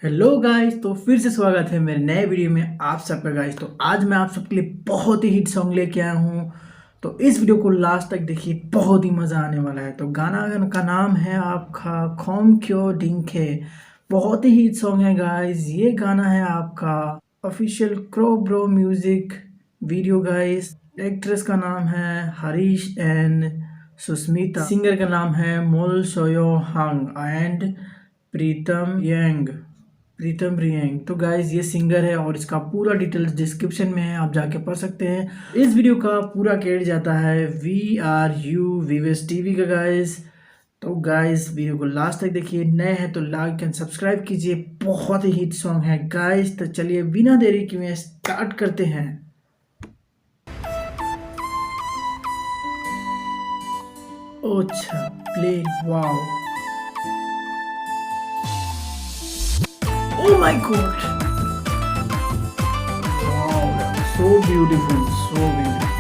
Hello guys, तो फिर से स्वागत है मेरे नए वीडियो में आप सबका गाइस। तो आज मैं आप सबके लिए बहुत ही हिट सॉन्ग लेके आया हूँ। तो इस वीडियो को लास्ट तक देखिए, बहुत ही मज़ा आने वाला है। तो गाना का नाम है आपका खोम क्यों डिंखे। बहुत ही हिट सॉन्ग है गाइस। ये गाना है आपका official crow bro music video guys. Actress का नाम है हरीश एंड सुस्मिता। सिंगर का नाम है मोल सोयो हंग एंड प्रीतम यंग। प्रीतम रियंग। तो गाइज ये सिंगर है और इसका पूरा डिटेल्स डिस्क्रिप्शन में है, आप जाके पढ़ सकते हैं। इस वीडियो का पूरा क्रेडिट जाता है VRU वीवेस टीवी का गाइज। तो गाइज वीडियो को लास्ट तक देखिए, नए हैं तो लाइक एंड सब्सक्राइब कीजिए। बहुत ही हिट सॉन्ग है गाइज। तो चलिए बिना देरी किए स्टार्ट करते हैं। अच्छा play, wow, oh my god, wow, so beautiful, so beautiful.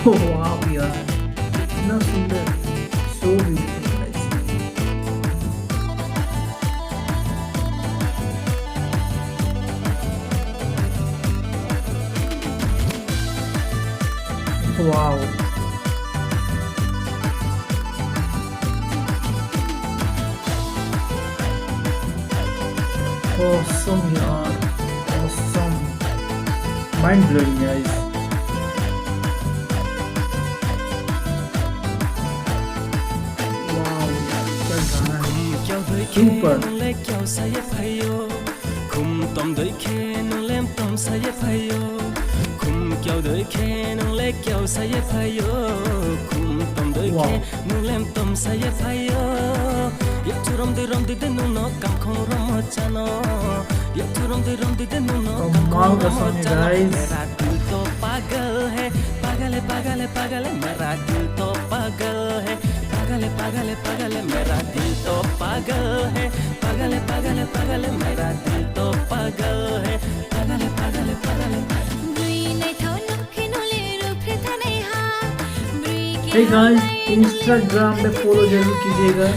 Oh wow यार, इतना सुंदर, so beautiful guys. Wow, awesome यार, awesome, mind blowing guys. Wow यार, क्या गाना है, super. Wow. कमाल का song है guys. Hey guys, इंस्टाग्राम पे फॉलो जरूर कीजिएगा।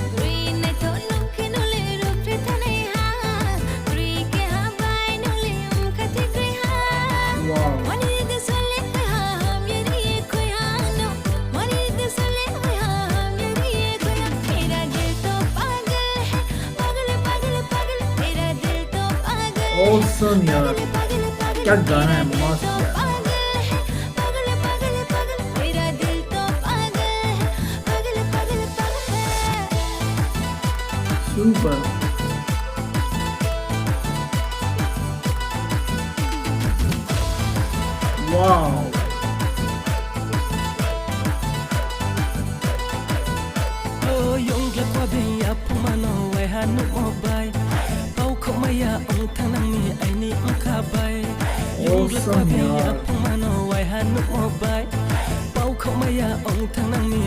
वाह, ऑसम यार, क्या गाना है, मस्त यार, सुपर। वाओ, ऑसम यार, कमाल कर दिया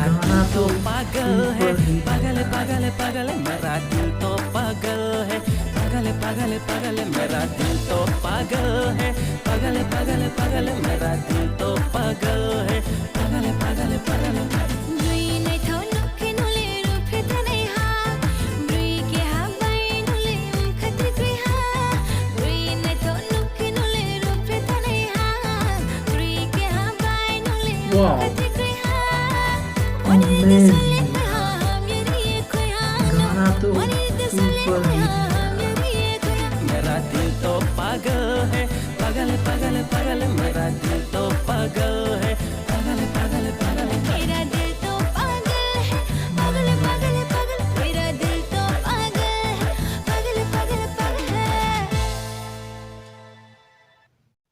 गाना तो सुपर हिट वाह, अमेजिंग, गाना तो सुपर हिट।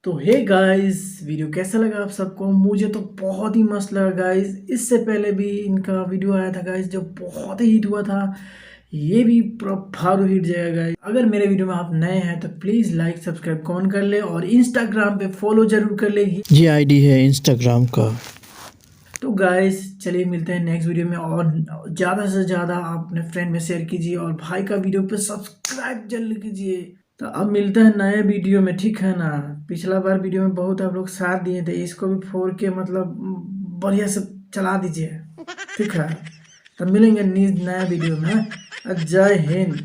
तो हे गाइस, वीडियो कैसा लगा आप सबको? मुझे तो बहुत ही मस्त लगा गाइस। इससे पहले भी इनका वीडियो आया था गाइस जो बहुत ही हिट हुआ था। ये भी पूरा फाड़ू हिट जाएगा गाइस। अगर मेरे वीडियो में आप नए हैं तो प्लीज़ लाइक सब्सक्राइब कमेंट कर ले और इंस्टाग्राम पे फॉलो जरूर कर ले। जी आईडी है इंस्टाग्राम का। तो गाइस चलिए मिलते हैं नेक्स्ट वीडियो में, और ज़्यादा से ज़्यादा आप अपने फ्रेंड में शेयर कीजिए और भाई का वीडियो पे सब्सक्राइब जल्द कीजिए। तो अब मिलते हैं नए वीडियो में, ठीक है ना? पिछला बार वीडियो में बहुत आप लोग साथ दिए थे, इसको भी 4K मतलब बढ़िया से चला दीजिए, ठीक है? तो मिलेंगे नया वीडियो में। जय हिंद।